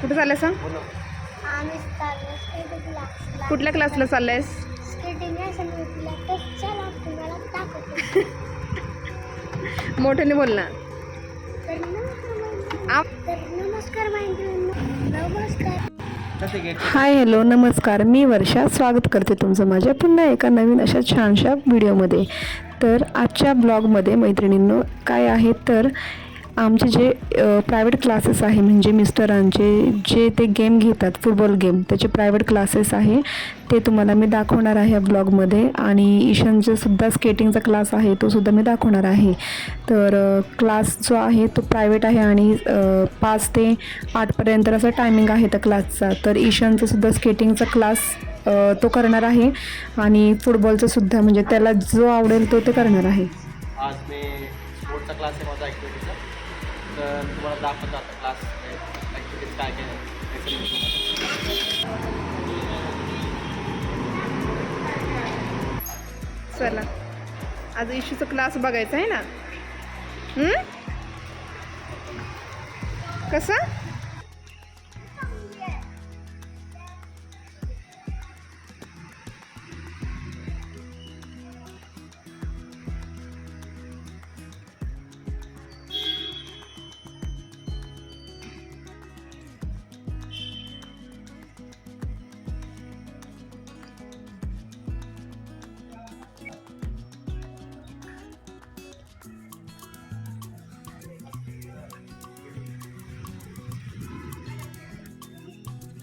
कुठे चाललायस? आम्ही चाललो स्केटिंग क्लासला. कुठल्या क्लासला चाललायस? स्केटिंग क्लासला तर चला तुम्हाला दाखवतो. मोठ्याने बोल ना. तर नमस्कार मैत्रिणींनो. नमस्कार. हाय हॅलो नमस्कार, मी वर्षा स्वागत करते तुमचं माझ्या पुन्हा एका नवीन अशा छानशा व्हिडिओमध्ये. तर आजच्या ब्लॉगमध्ये मैत्रिणींनो काय आहे तर आमचे जे प्रायव्हेट क्लासेस आहे म्हणजे मिस्टरांचे जे ते गेम घेतात फुटबॉल गेम त्याचे प्रायव्हेट क्लासेस आहे ते तुम्हाला मी दाखवणार आहे या ब्लॉगमध्ये. आणि ईशानचं सुद्धा स्केटिंगचा क्लास आहे तो सुद्धा मी दाखवणार आहे. तर क्लास जो आहे तो प्रायव्हेट आहे आणि 5 ते 8पर्यंत असं टायमिंग आहे त्या क्लासचा. तर ईशानचं सुद्धा स्केटिंगचा क्लास तो करणार आहे आणि फुटबॉलचं सुद्धा म्हणजे त्याला जो आवडेल तो ते करणार आहे. आज मी स्पोर्टचा क्लास आहे माझा ॲक्टिव्हिटीचा. तर तुम्हाला दाखवत आता क्लास ॲक्टिव्हिटीज काय काय आहे. चला आज इशूचा क्लास बघायचा आहे ना. कसं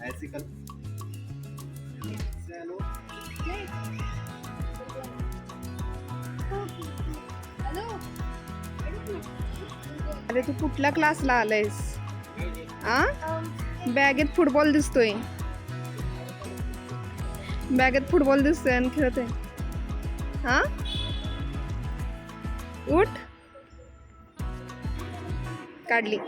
ऐसी कल चलो अरे तू कुठल्या क्लासला आलायस? बॅगेत फुटबॉल दिसतोय, बॅगेत फुटबॉल दिसतोय आणि खेळतोय. उठ काढली.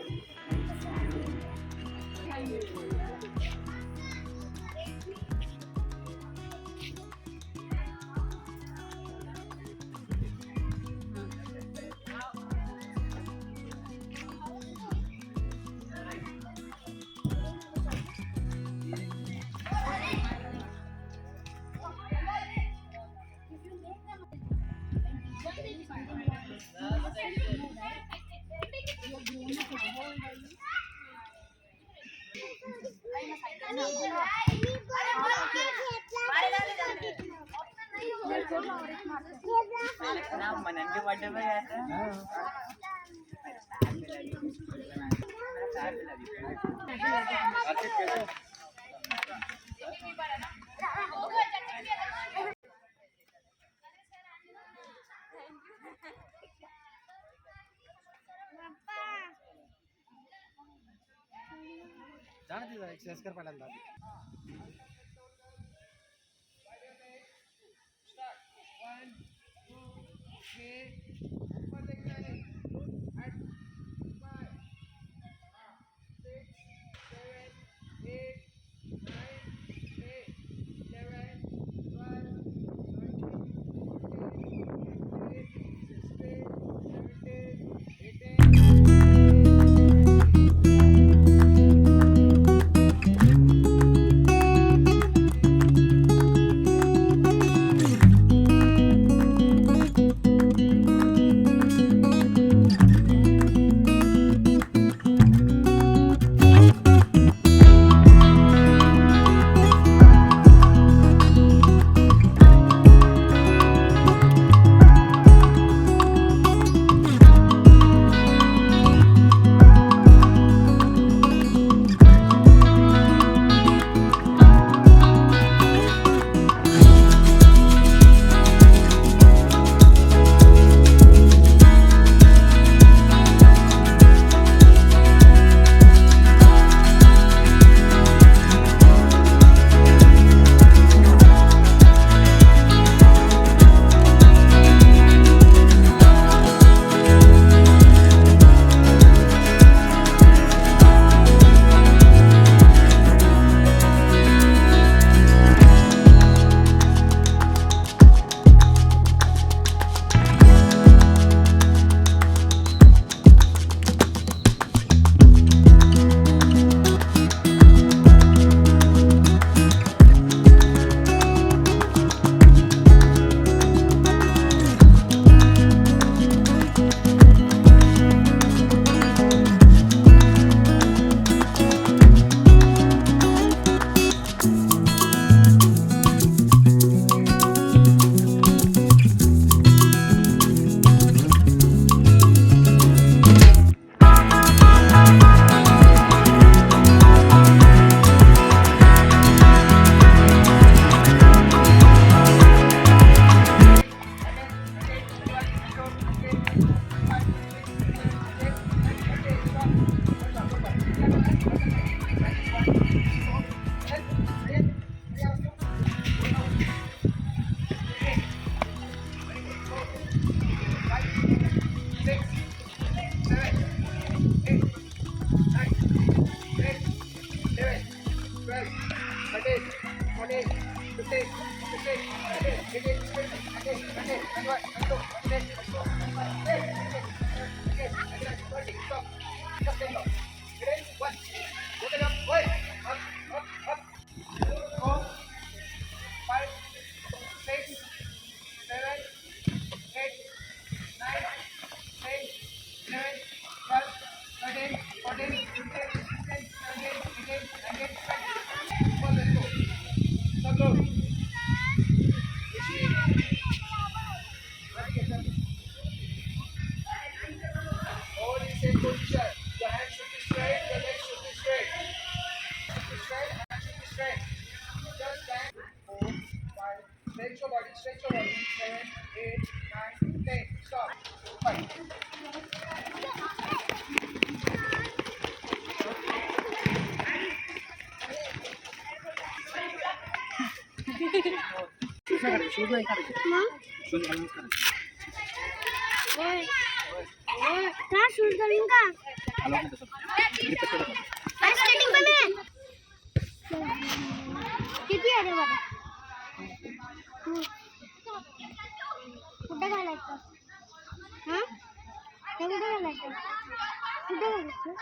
जाना दीजिए एक्सरसाइज कर पहिल्यांदा. Stretch your body, 7, 8, 9, 10. Stop. 5. Shoes नाही काढायचे. शूज घालूनच करायचे. का शूज घालून का हलवत नाही तसं. grip तसं ठेवायचं. स्केटिंग पण आहे किती आहे रे बाबा कुठे घालायचं हा हे कुठे घालायचं कुठे घालायचं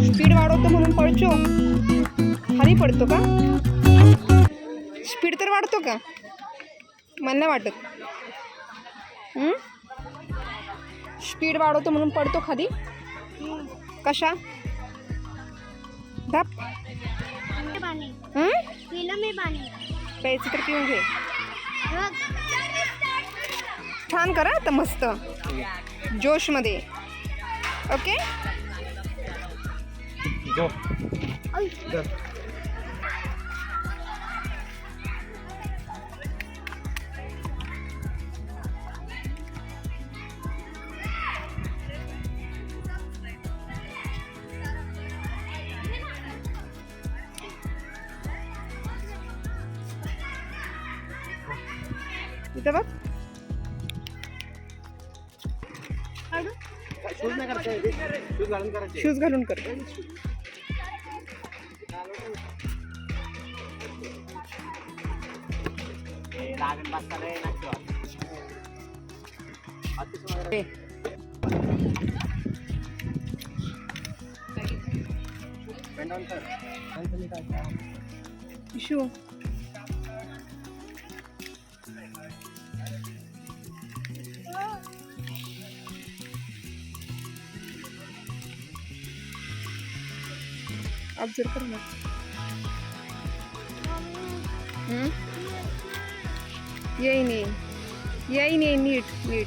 स्पीड वाढवतो म्हणून पळचो खाली पडतो का स्पीड तर वाढतो का मला नाही वाटत स्पीड वाढवतो म्हणून पडतो खाली कशा धाप पाणी हम्म पिलं मी पाणी प्यायचं तर पिऊन घे बघ. छान करा आता मस्त जोशमध्ये ओके Go. ओय. Go. इथं बघ काढू? शूज नाही करायचे. शूज घालून करायचे. शूज घालून कर लागेल बसता रे नाचतो. Bend down कर. इशू ऑब्झर्व कर ना येई नाही नीट नीट